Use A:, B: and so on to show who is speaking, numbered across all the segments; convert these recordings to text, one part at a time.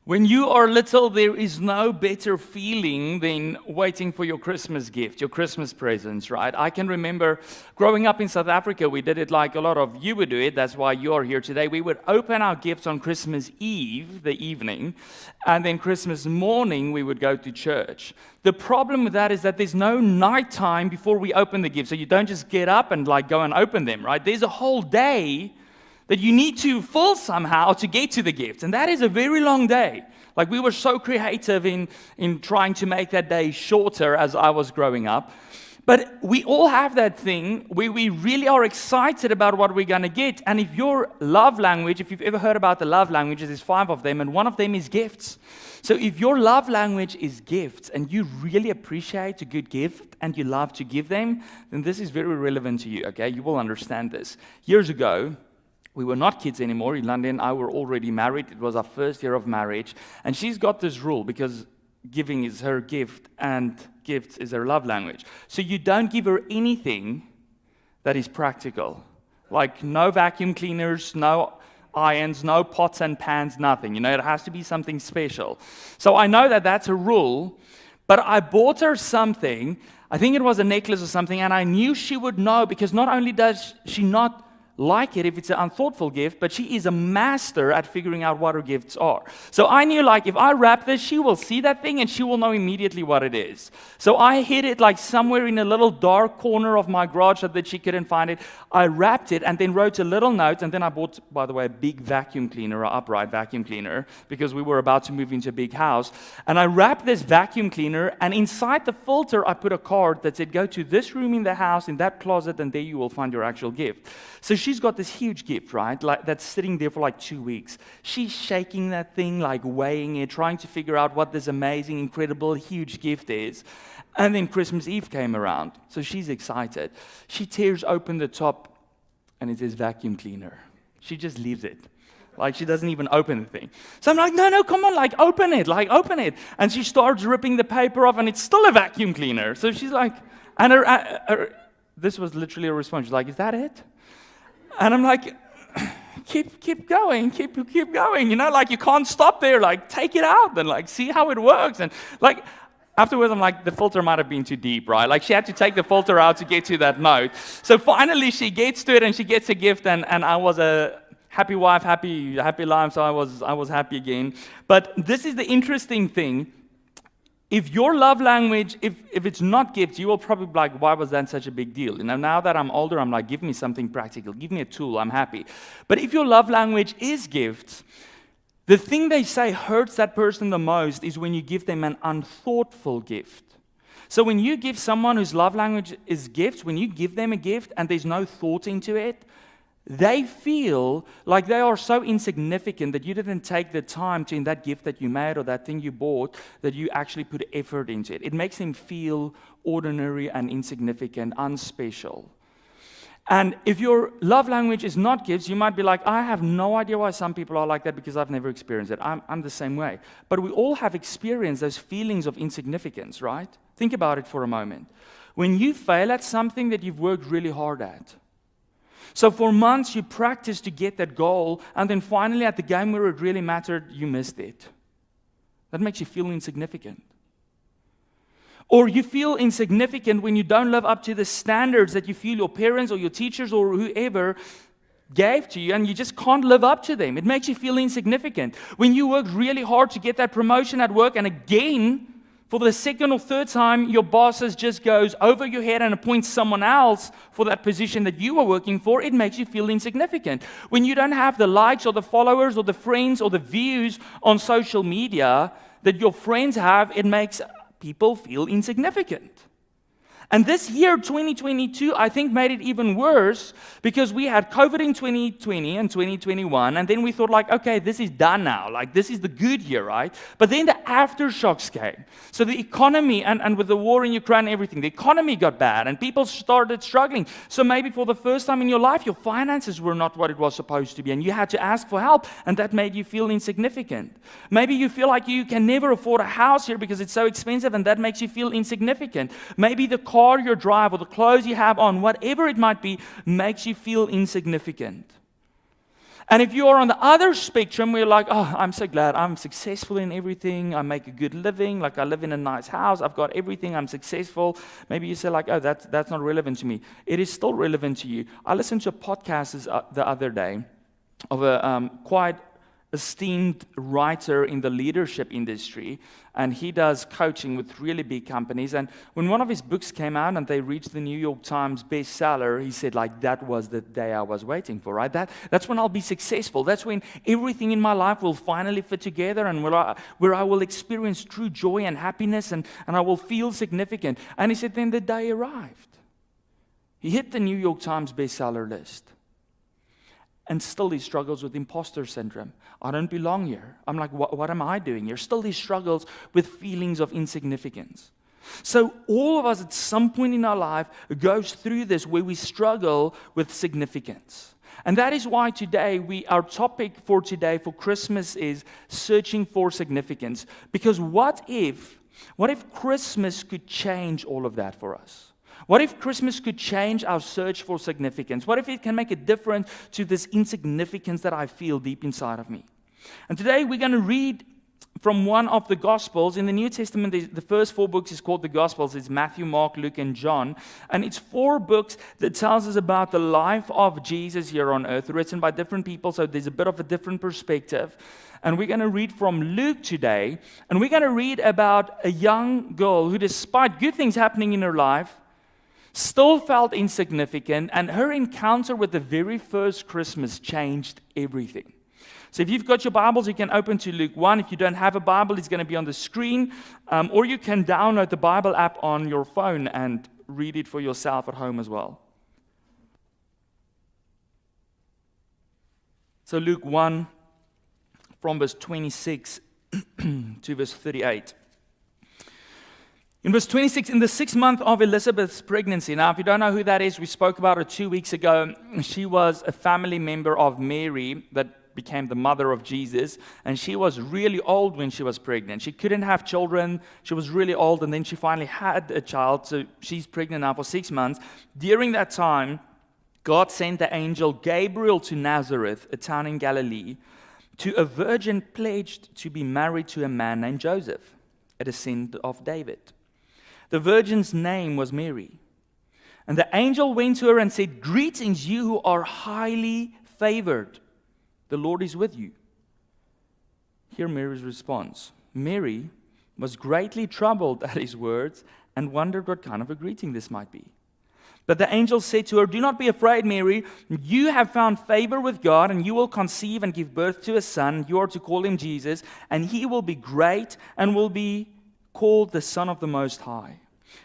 A: When you are little, there is no better feeling than waiting for your Christmas gift, your Christmas presents, right? I can remember growing up in South Africa, we did it like a lot of you would do it. That's why you're here today. We would open our gifts on Christmas Eve, the evening, and then Christmas morning, we would go to church. The problem with that is that there's no nighttime before we open the gifts, so you don't just get up and like go and open them, right? There's a whole day that you need to fill somehow to get to the gift. And that is a very long day. Like we were so creative in trying to make that day shorter as I was growing up. But we all have that thing where we really are excited about what we're going to get. And if your love language, if you've ever heard about the love languages, there's 5 of them, and one of them is gifts. So if your love language is gifts, and you really appreciate a good gift, and you love to give them, then this is very relevant to you, okay? You will understand this. Years ago, we were not kids anymore. Ilanda and I were already married. It was our first year of marriage. And she's got this rule because giving is her gift and gifts is her love language. So you don't give her anything that is practical. Like no vacuum cleaners, no irons, no pots and pans, nothing. You know, it has to be something special. So I know that that's a rule, but I bought her something. I think it was a necklace or something, and I knew she would know because not only does she not like it if it's an unthoughtful gift, but she is a master at figuring out what her gifts are. So I knew, like, if I wrap this, she will see that thing and she will know immediately what it is. So I hid it like somewhere in a little dark corner of my garage so that she couldn't find it. I wrapped it and then wrote a little note, and then I bought, by the way, a big vacuum cleaner, an upright vacuum cleaner, because we were about to move into a big house. And I wrapped this vacuum cleaner, and inside the filter I put a card that said, go to this room in the house, in that closet, and there you will find your actual gift. So she's got this huge gift, right? Like that's sitting there for like 2 weeks. She's shaking that thing, like weighing it, trying to figure out what this amazing, incredible, huge gift is. And then Christmas Eve came around. So she's excited. She tears open the top and it says vacuum cleaner. She just leaves it. Like she doesn't even open the thing. So I'm like, no, come on, like open it. And she starts ripping the paper off and it's still a vacuum cleaner. So she's like, and this was literally a response. She's like, is that it? And I'm like, keep going, keep going. You know, like you can't stop there. Like take it out and like see how it works. And like afterwards, I'm like, the filter might have been too deep, right? Like she had to take the filter out to get to that note. So finally, she gets to it and she gets a gift. And I was a happy wife, happy life. So I was happy again. But this is the interesting thing. If your love language, if it's not gifts, you will probably be like, why was that such a big deal? You know, now that I'm older, I'm like, give me something practical. Give me a tool. I'm happy. But if your love language is gifts, the thing they say hurts that person the most is when you give them an unthoughtful gift. So when you give someone whose love language is gifts, when you give them a gift and there's no thought into it, they feel like they are so insignificant that you didn't take the time to, in that gift that you made or that thing you bought, that you actually put effort into it. It makes them feel ordinary and insignificant, unspecial. And if your love language is not gifts, you might be like, I have no idea why some people are like that because I've never experienced it. I'm the same way. But we all have experienced those feelings of insignificance, right? Think about it for a moment. When you fail at something that you've worked really hard at, so for months you practiced to get that goal, and then finally at the game where it really mattered, you missed it. That makes you feel insignificant. Or you feel insignificant when you don't live up to the standards that you feel your parents or your teachers or whoever gave to you, and you just can't live up to them. It makes you feel insignificant. When you work really hard to get that promotion at work, and again, for the second or third time, your boss just goes over your head and appoints someone else for that position that you were working for, it makes you feel insignificant. When you don't have the likes or the followers or the friends or the views on social media that your friends have, it makes people feel insignificant. And this year, 2022, I think made it even worse because we had COVID in 2020 and 2021, and then we thought like, okay, this is done now. Like, this is the good year, right? But then the aftershocks came. So the economy, and with the war in Ukraine and everything, the economy got bad, and people started struggling. So maybe for the first time in your life, your finances were not what it was supposed to be, and you had to ask for help, and that made you feel insignificant. Maybe you feel like you can never afford a house here because it's so expensive, and that makes you feel insignificant. Maybe the car you drive or the clothes you have on, whatever it might be, makes you feel insignificant. And if you are on the other spectrum, where you're like, oh, I'm so glad I'm successful in everything, I make a good living, like I live in a nice house, I've got everything, I'm successful. Maybe you say like, oh, that's not relevant to me. It is still relevant to you. I listened to a podcast the other day of a quite esteemed writer in the leadership industry, and he does coaching with really big companies. And when one of his books came out and they reached the New York Times bestseller, he said, like, that was the day I was waiting for, right? That's when I'll be successful. That's when everything in my life will finally fit together, and where I will experience true joy and happiness, and I will feel significant. And he said, then the day arrived. He hit the New York Times bestseller list. And still he struggles with imposter syndrome. I don't belong here. I'm like, what am I doing here? Still he struggles with feelings of insignificance. So all of us at some point in our life goes through this where we struggle with significance. And that is why today, our topic for today, for Christmas, is searching for significance. Because what if Christmas could change all of that for us? What if Christmas could change our search for significance? What if it can make a difference to this insignificance that I feel deep inside of me? And today we're going to read from one of the Gospels. In the New Testament, the first 4 books is called the Gospels. It's Matthew, Mark, Luke, and John. And it's 4 books that tells us about the life of Jesus here on earth, written by different people, so there's a bit of a different perspective. And we're going to read from Luke today. And we're going to read about a young girl who, despite good things happening in her life, still felt insignificant, and her encounter with the very first Christmas changed everything. So if you've got your Bibles, you can open to Luke 1. If you don't have a Bible, it's going to be on the screen. Or you can download the Bible app on your phone and read it for yourself at home as well. So Luke 1, from verse 26 to verse 38. In verse 26, in the 6th month of Elizabeth's pregnancy. Now, if you don't know who that is, we spoke about her 2 weeks ago. She was a family member of Mary that became the mother of Jesus. And she was really old when she was pregnant. She couldn't have children. She was really old. And then she finally had a child. So she's pregnant now for 6 months. During that time, God sent the angel Gabriel to Nazareth, a town in Galilee, to a virgin pledged to be married to a man named Joseph, a descendant of David. The virgin's name was Mary. And the angel went to her and said, "Greetings, you who are highly favored. The Lord is with you." Hear Mary's response. Mary was greatly troubled at his words and wondered what kind of a greeting this might be. But the angel said to her, "Do not be afraid, Mary. You have found favor with God, and you will conceive and give birth to a son. You are to call him Jesus, and he will be great and will be called the Son of the Most High.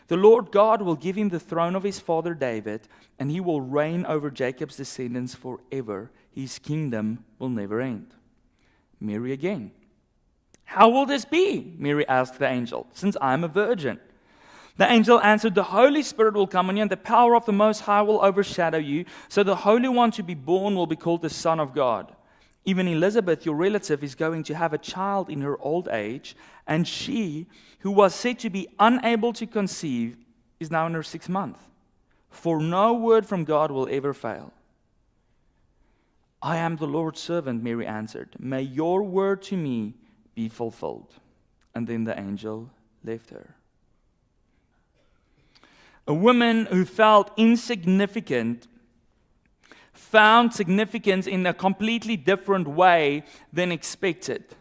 A: The Lord God will give him the throne of his father David, and he will reign over Jacob's descendants forever. His kingdom will never end." Mary again. "How will this be?" Mary asked the angel, "since I am a virgin." The angel answered, "The Holy Spirit will come on you, and the power of the Most High will overshadow you. So the Holy One to be born will be called the Son of God. Even Elizabeth, your relative, is going to have a child in her old age, and she, who was said to be unable to conceive, is now in her 6th month. For no word from God will ever fail." "I am the Lord's servant," Mary answered. "May your word to me be fulfilled." And then the angel left her. A woman who felt insignificant found significance in a completely different way than expected.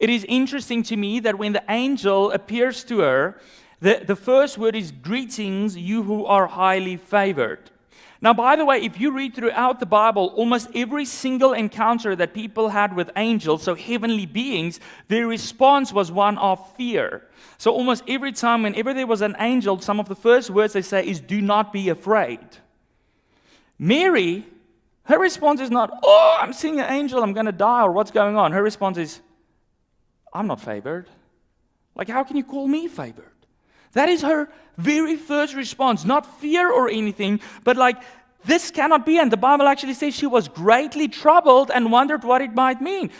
A: It is interesting to me that when the angel appears to her, the first word is, "Greetings, you who are highly favored." Now, by the way, if you read throughout the Bible, almost every single encounter that people had with angels, so heavenly beings, their response was one of fear. So almost every time, whenever there was an angel, some of the first words they say is, "Do not be afraid." Mary, her response is not, "Oh, I'm seeing an angel, I'm going to die," or "What's going on?" Her response is, "I'm not favored. Like, how can you call me favored?" That is her very first response. Not fear or anything, but like, this cannot be. And the Bible actually says she was greatly troubled and wondered what it might mean.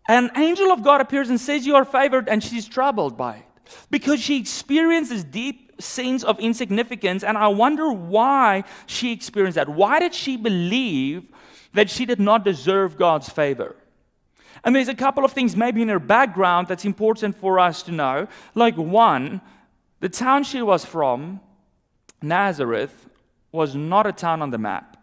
A: An angel of God appears and says you are favored, and she's troubled by it. Because she experienced this deep sense of insignificance, and I wonder why she experienced that. Why did she believe that she did not deserve God's favor. And there's a couple of things maybe in her background that's important for us to know. Like one, the town she was from, Nazareth, was not a town on the map.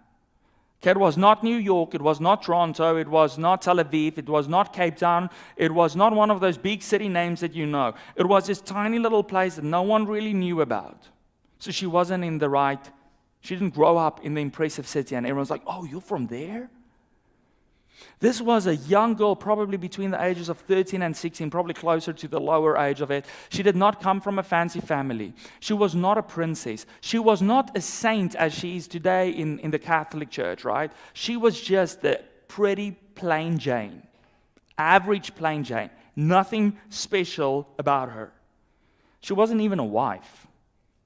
A: Okay, it was not New York, it was not Toronto, it was not Tel Aviv, it was not Cape Town, it was not one of those big city names that you know. It was this tiny little place that no one really knew about. So she wasn't she didn't grow up in the impressive city and everyone's like, oh, you're from there? This was a young girl, probably between the ages of 13 and 16, probably closer to the lower age of it. She did not come from a fancy family. She was not a princess. She was not a saint as she is today in the Catholic Church, right? She was just a pretty plain Jane, average plain Jane. Nothing special about her. She wasn't even a wife.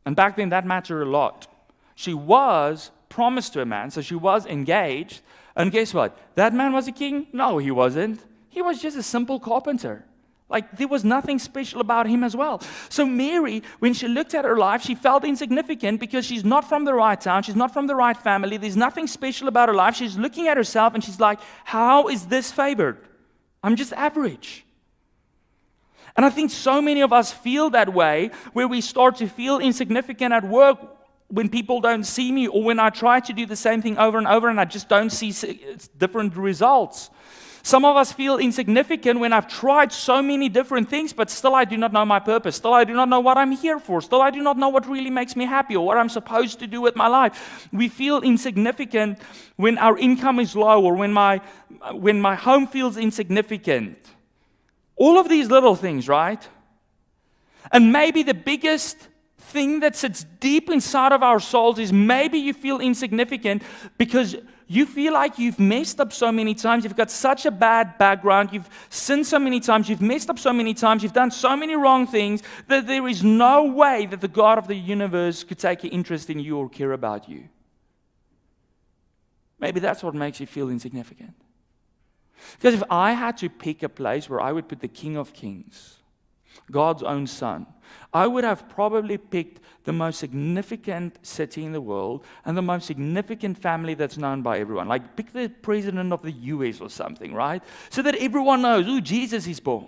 A: And back then that mattered a lot. She was promised to a man, so she was engaged. And guess what? That man was a king? No, he wasn't. He was just a simple carpenter. Like, there was nothing special about him as well. So Mary, when she looked at her life, she felt insignificant because she's not from the right town. She's not from the right family. There's nothing special about her life. She's looking at herself and she's like, how is this favored? I'm just average. And I think so many of us feel that way, where we start to feel insignificant at work when people don't see me, or when I try to do the same thing over and over and I just don't see different results. Some of us feel insignificant when I've tried so many different things, but still I do not know my purpose. Still I do not know what I'm here for. Still I do not know what really makes me happy or what I'm supposed to do with my life. We feel insignificant when our income is low, or when my home feels insignificant. All of these little things, right? And maybe the biggest thing that sits deep inside of our souls is maybe you feel insignificant because you feel like you've messed up so many times, you've got such a bad background, you've sinned so many times, you've messed up so many times, you've done so many wrong things, that there is no way that the God of the universe could take an interest in you or care about you. Maybe that's what makes you feel insignificant. Because if I had to pick a place where I would put the King of Kings, God's own Son, I would have probably picked the most significant city in the world and the most significant family that's known by everyone. Like, pick the president of the US or something, right? So that everyone knows, oh, Jesus is born.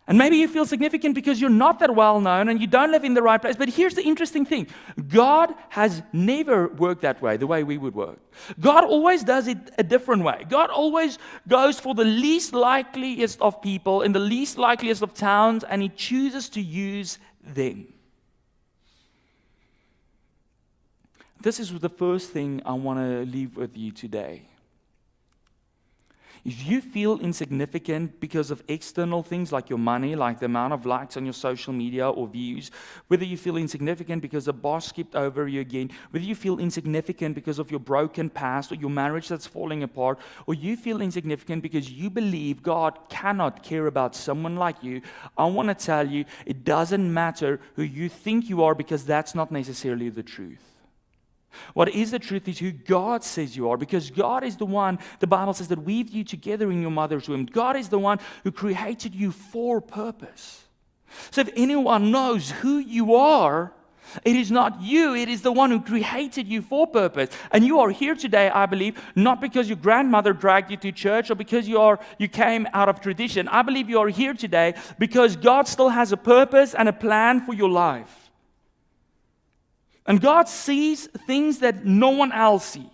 A: And maybe you feel significant because you're not that well known and you don't live in the right place. But here's the interesting thing. God has never worked that way, the way we would work. God always does it a different way. God always goes for the least likeliest of people in the least likeliest of towns, and He chooses to use them. This is the first thing I want to leave with you today. If you feel insignificant because of external things like your money, like the amount of likes on your social media or views, whether you feel insignificant because a boss skipped over you again, whether you feel insignificant because of your broken past or your marriage that's falling apart, or you feel insignificant because you believe God cannot care about someone like you, I want to tell you, it doesn't matter who you think you are, because that's not necessarily the truth. What is the truth is who God says you are, because God is the one, the Bible says, that weaved you together in your mother's womb. God is the one who created you for purpose. So if anyone knows who you are, it is not you, it is the one who created you for purpose. And you are here today, I believe, not because your grandmother dragged you to church or because you came out of tradition. I believe you are here today because God still has a purpose and a plan for your life. And God sees things that no one else sees.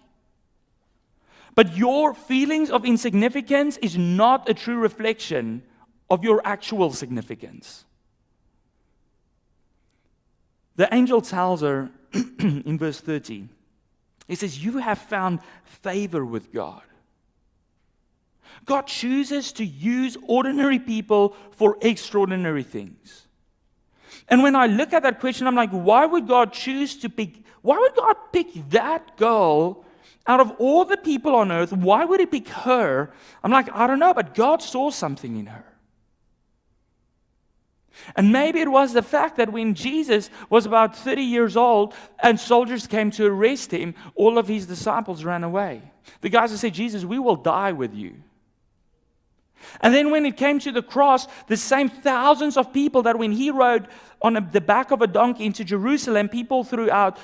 A: But your feelings of insignificance is not a true reflection of your actual significance. The angel tells her in verse 30, he says, you have found favor with God. God chooses to use ordinary people for extraordinary things. And when I look at that question, I'm like, why would God pick that girl out of all the people on earth? Why would He pick her? I'm like, I don't know, but God saw something in her. And maybe it was the fact that when Jesus was about 30 years old and soldiers came to arrest Him, all of His disciples ran away. The guys who said, Jesus, we will die with you. And then when it came to the cross, the same thousands of people that when He rode on the back of a donkey into Jerusalem, people threw out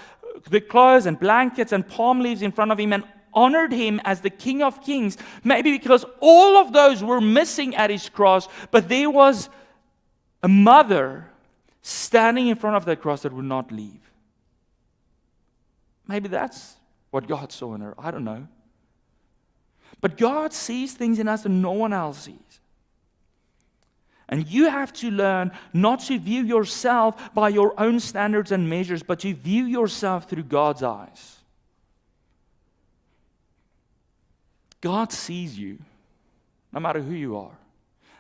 A: the clothes and blankets and palm leaves in front of Him, and honored him as the King of Kings, maybe because all of those were missing at his cross, but there was a mother standing in front of that cross that would not leave. Maybe that's what God saw in her. I don't know. But God sees things in us that no one else sees. And you have to learn not to view yourself by your own standards and measures, but to view yourself through God's eyes. God sees you, no matter who you are.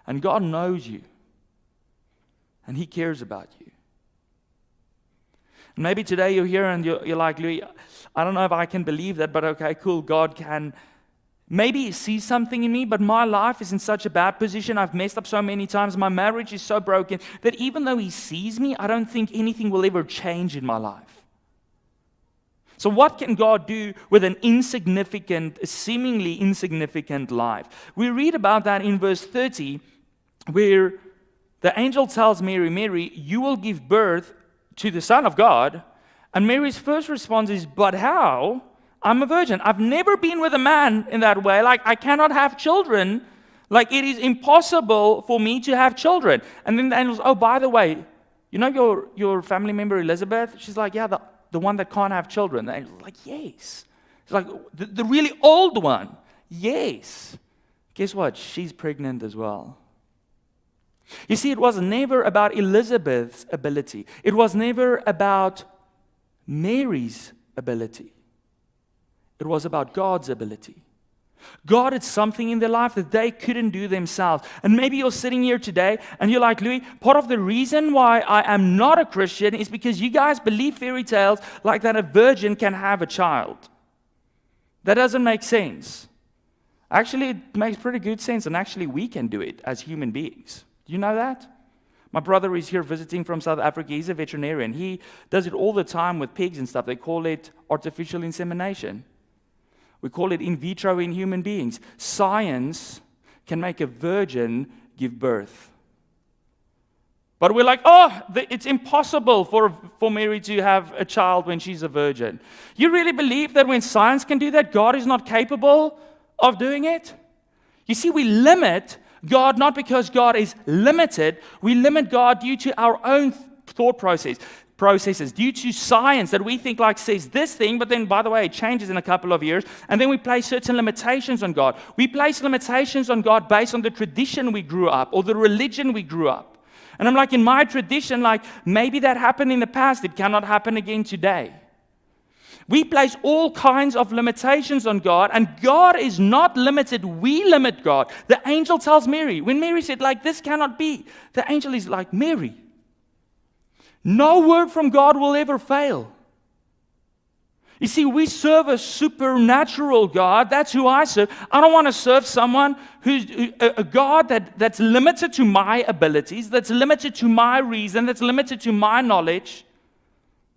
A: And God knows you. And He cares about you. And maybe today you're here and you're like, Louis, I don't know if I can believe that, but okay, cool, God can maybe see something in me, but my life is in such a bad position. I've messed up so many times. My marriage is so broken that even though He sees me, I don't think anything will ever change in my life. So what can God do with an seemingly insignificant life? We read about that in verse 30, where the angel tells Mary, Mary, you will give birth to the Son of God. And Mary's first response is, but how? I'm a virgin. I've never been with a man in that way. Like, I cannot have children. Like, it is impossible for me to have children. And then the angel's, oh, by the way, you know your family member Elizabeth? She's like, yeah, the one that can't have children. The angel's like, yes. It's like, the really old one. Yes. Guess what? She's pregnant as well. You see, it was never about Elizabeth's ability. It was never about Mary's ability. It was about God's ability. God had something in their life that they couldn't do themselves. And maybe you're sitting here today and you're like, Louis, part of the reason why I am not a Christian is because you guys believe fairy tales like that a virgin can have a child. That doesn't make sense. Actually, it makes pretty good sense, and actually we can do it as human beings. Do you know that? My brother is here visiting from South Africa. He's a veterinarian. He does it all the time with pigs and stuff. They call it artificial insemination. We call it in vitro in human beings. Science can make a virgin give birth. But we're like, it's impossible for Mary to have a child when she's a virgin. You really believe that when science can do that, God is not capable of doing it? You see, we limit God not because God is limited. We limit God due to our own thought processes, due to science that we think like says this thing, but then, by the way, it changes in a couple of years, and then we place certain limitations on God. We place limitations on God based on the tradition we grew up or the religion we grew up. And I'm like, in my tradition, like, maybe that happened in the past. It cannot happen again today. We place all kinds of limitations on God, and God is not limited. We limit God. The angel tells Mary, when Mary said, like, this cannot be, the angel is like, Mary, no word from God will ever fail. You see, we serve a supernatural God. That's who I serve. I don't want to serve someone who's a God that's limited to my abilities, that's limited to my reason, that's limited to my knowledge.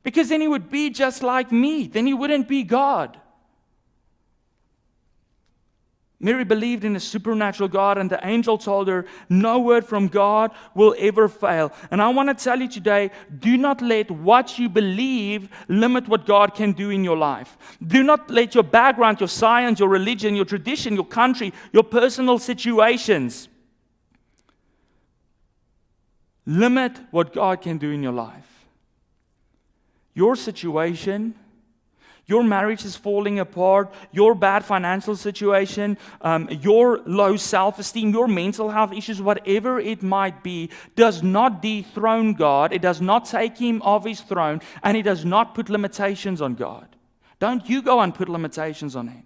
A: Because then He would be just like me. Then He wouldn't be God. Mary believed in a supernatural God, and the angel told her, no word from God will ever fail. And I want to tell you today, do not let what you believe limit what God can do in your life. Do not let your background, your science, your religion, your tradition, your country, your personal situations limit what God can do in your life. Your situation, your marriage is falling apart, your bad financial situation, your low self-esteem, your mental health issues, whatever it might be, does not dethrone God. It does not take Him off His throne, and it does not put limitations on God. Don't you go and put limitations on Him.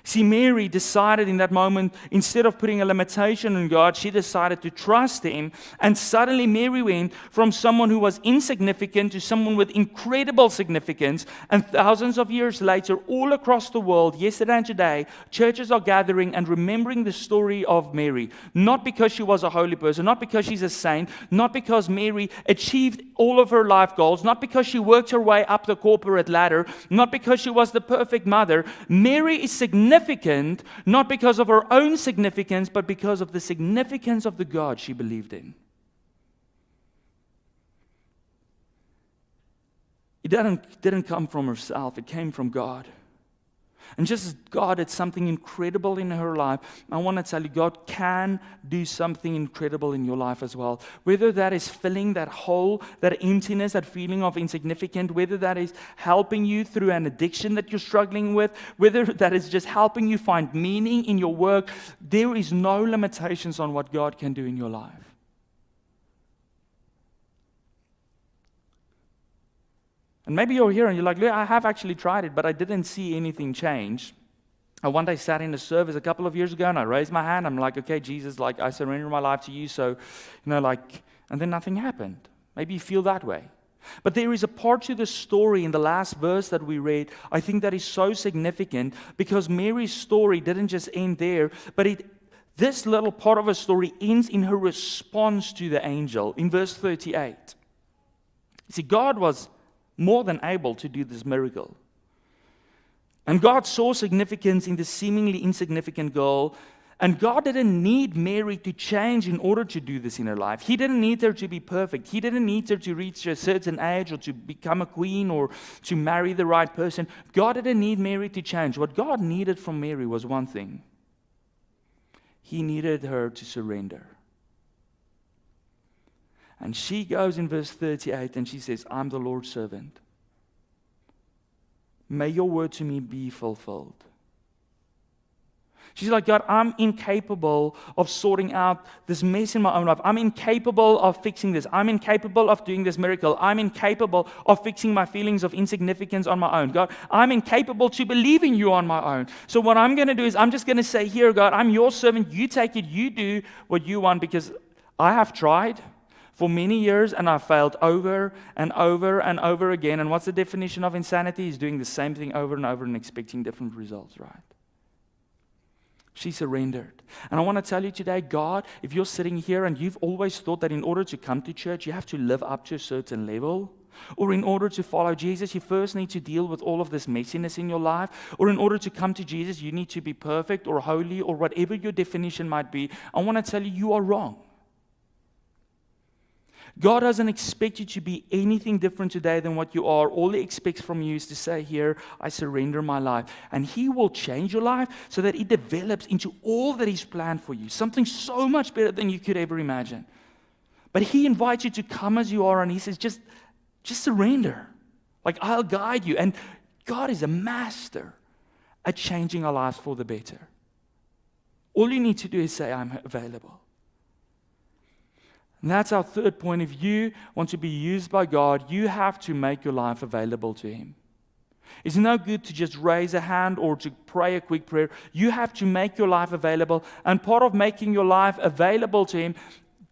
A: See, Mary decided in that moment, instead of putting a limitation on God, she decided to trust Him. And suddenly Mary went from someone who was insignificant to someone with incredible significance. And thousands of years later, all across the world, yesterday and today, churches are gathering and remembering the story of Mary. Not because she was a holy person, not because she's a saint, not because Mary achieved all of her life goals, not because she worked her way up the corporate ladder, not because she was the perfect mother. Mary is significant, not because of her own significance, but because of the significance of the God she believed in. It didn't come from herself, it came from God. And just as God did something incredible in her life, I want to tell you, God can do something incredible in your life as well. Whether that is filling that hole, that emptiness, that feeling of insignificant, whether that is helping you through an addiction that you're struggling with, whether that is just helping you find meaning in your work, there is no limitations on what God can do in your life. And maybe you're here and you're like, "Look, I have actually tried it, but I didn't see anything change." I one day sat in a service a couple of years ago and I raised my hand. I'm like, "Okay, Jesus, like I surrender my life to you." So, and then nothing happened. Maybe you feel that way. But there is a part to the story in the last verse that we read, I think that is so significant because Mary's story didn't just end there, but this little part of her story ends in her response to the angel in verse 38. You see, God was more than able to do this miracle. And God saw significance in the seemingly insignificant girl, and God didn't need Mary to change in order to do this in her life. He didn't need her to be perfect. He didn't need her to reach a certain age or to become a queen or to marry the right person. God didn't need Mary to change. What God needed from Mary was one thing. He needed her to surrender. And she goes in verse 38 and she says, "I'm the Lord's servant. May your word to me be fulfilled." She's like, "God, I'm incapable of sorting out this mess in my own life. I'm incapable of fixing this. I'm incapable of doing this miracle. I'm incapable of fixing my feelings of insignificance on my own. God, I'm incapable to believe in you on my own. So what I'm going to do is I'm just going to say, here, God, I'm your servant. You take it. You do what you want because I have tried for many years, and I've failed over and over and over again." And what's the definition of insanity? Is doing the same thing over and over and expecting different results, right? She surrendered. And I want to tell you today, God, if you're sitting here and you've always thought that in order to come to church, you have to live up to a certain level, or in order to follow Jesus, you first need to deal with all of this messiness in your life, or in order to come to Jesus, you need to be perfect or holy or whatever your definition might be, I want to tell you, you are wrong. God doesn't expect you to be anything different today than what you are. All He expects from you is to say, "Here, I surrender my life." And He will change your life so that it develops into all that He's planned for you. Something so much better than you could ever imagine. But He invites you to come as you are, and He says, just surrender. Like, I'll guide you. And God is a master at changing our lives for the better. All you need to do is say, "I'm available." And that's our third point. If you want to be used by God, you have to make your life available to Him. It's no good to just raise a hand or to pray a quick prayer. You have to make your life available. And part of making your life available to Him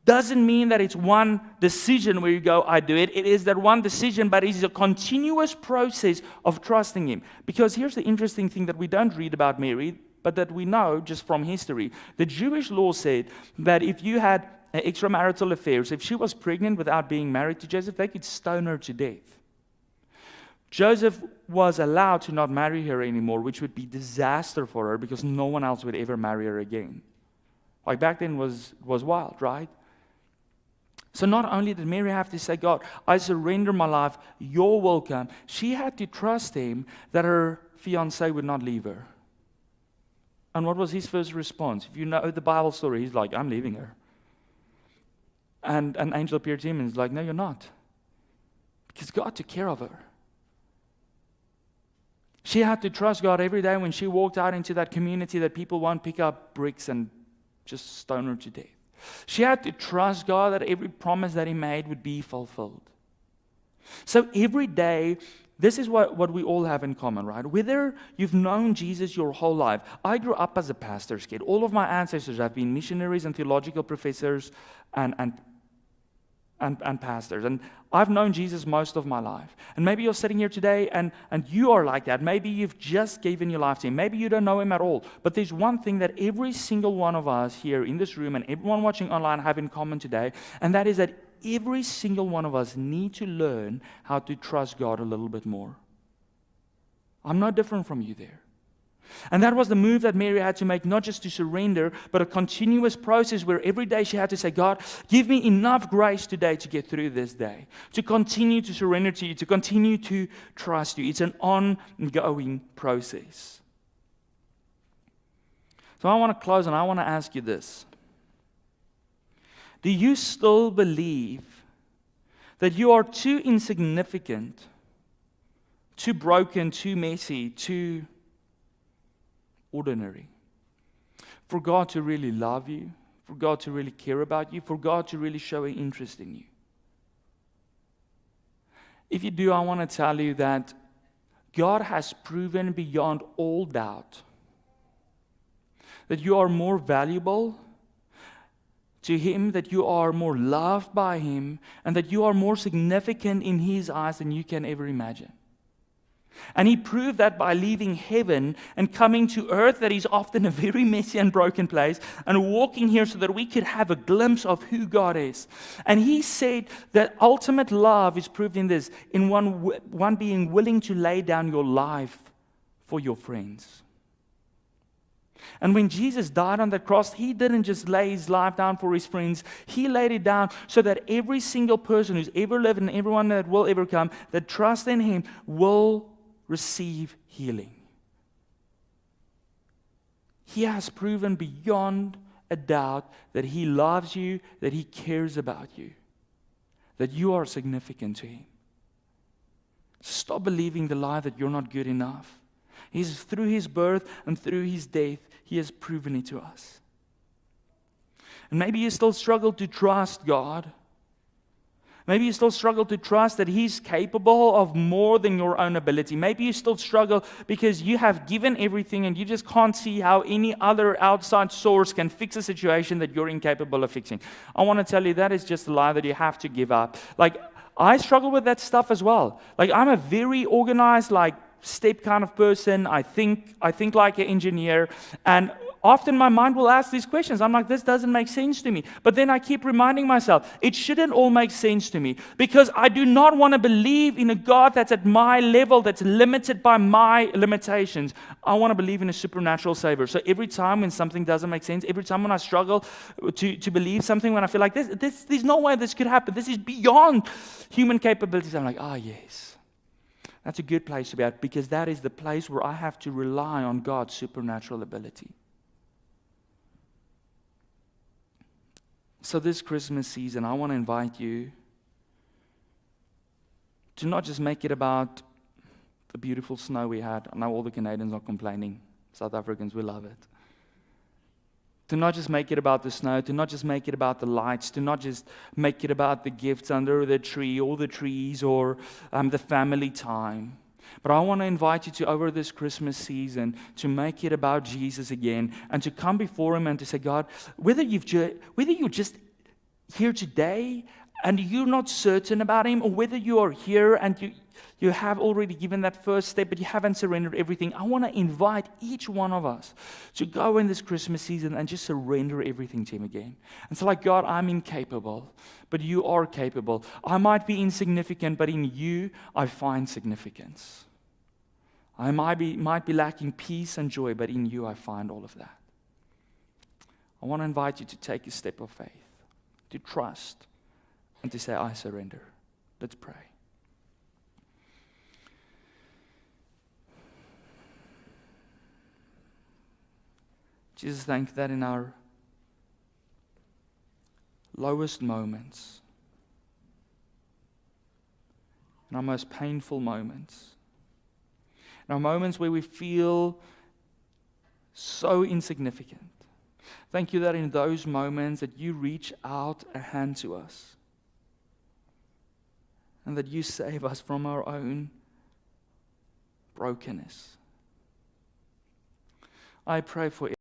A: doesn't mean that it's one decision where you go, "I do it." It is that one decision, but it is a continuous process of trusting Him. Because here's the interesting thing that we don't read about Mary, but that we know just from history. The Jewish law said that if you had extramarital affairs, if she was pregnant without being married to Joseph, they could stone her to death. Joseph was allowed to not marry her anymore, which would be disaster for her because no one else would ever marry her again. Like back then was wild, right? So not only did Mary have to say, "God, I surrender my life, your will come," she had to trust Him that her fiancé would not leave her. And what was his first response? If you know the Bible story, he's like, "I'm leaving her." And an angel appeared to him and he's like, "No, you're not." Because God took care of her. She had to trust God every day when she walked out into that community that people won't pick up bricks and just stone her to death. She had to trust God that every promise that He made would be fulfilled. So every day, this is what we all have in common, right? Whether you've known Jesus your whole life. I grew up as a pastor's kid. All of my ancestors have been missionaries and theological professors and pastors. And I've known Jesus most of my life. And maybe you're sitting here today and you are like that. Maybe you've just given your life to Him. Maybe you don't know Him at all. But there's one thing that every single one of us here in this room and everyone watching online have in common today, and that is that every single one of us need to learn how to trust God a little bit more. I'm not different from you there. And that was the move that Mary had to make, not just to surrender, but a continuous process where every day she had to say, "God, give me enough grace today to get through this day, to continue to surrender to you, to continue to trust you." It's an ongoing process. So I want to close and I want to ask you this. Do you still believe that you are too insignificant, too broken, too messy, too ordinary for God to really love you, for God to really care about you, for God to really show an interest in you? If you do, I want to tell you that God has proven beyond all doubt that you are more valuable to Him, that you are more loved by Him, and that you are more significant in His eyes than you can ever imagine. And He proved that by leaving heaven and coming to earth, that is often a very messy and broken place, and walking here so that we could have a glimpse of who God is. And He said that ultimate love is proved in this, in one being willing to lay down your life for your friends. And when Jesus died on the cross, He didn't just lay His life down for His friends. He laid it down so that every single person who's ever lived and everyone that will ever come, that trusts in Him, will receive healing. He has proven beyond a doubt that He loves you, that He cares about you, that you are significant to Him. Stop believing the lie that you're not good enough. Through His birth and through His death, He has proven it to us. And maybe you still struggle to trust God. Maybe you still struggle to trust that He's capable of more than your own ability. Maybe you still struggle because you have given everything and you just can't see how any other outside source can fix a situation that you're incapable of fixing. I want to tell you that is just a lie that you have to give up. Like, I struggle with that stuff as well. Like, I'm a very organized, step kind of person. I think like an engineer, and often my mind will ask these questions. I'm like, this doesn't make sense to me. But then I keep reminding myself, it shouldn't all make sense to me, because I do not want to believe in a God that's at my level, that's limited by my limitations. I want to believe in a supernatural Savior. So every time when something doesn't make sense, every time when I struggle to believe something, when I feel like there's no way this could happen, this is beyond human capabilities, I'm like, yes. That's a good place to be at, because that is the place where I have to rely on God's supernatural ability. So this Christmas season, I want to invite you to not just make it about the beautiful snow we had. I know all the Canadians are complaining. South Africans, we love it. To not just make it about the snow, to not just make it about the lights, to not just make it about the gifts under the tree or the trees or the family time. But I want to invite you to, over this Christmas season, to make it about Jesus again, and to come before Him and to say, God, whether you're just here today and you're not certain about Him, or whether you are here and you have already given that first step, but you haven't surrendered everything, I want to invite each one of us to go in this Christmas season and just surrender everything to Him again. And so, like, God, I'm incapable, but You are capable. I might be insignificant, but in You, I find significance. I might be lacking peace and joy, but in You, I find all of that. I want to invite you to take a step of faith, to trust, and to say, I surrender. Let's pray. Jesus, thank you that in our lowest moments, in our most painful moments, in our moments where we feel so insignificant, thank You that in those moments that You reach out a hand to us, and that You save us from our own brokenness. I pray for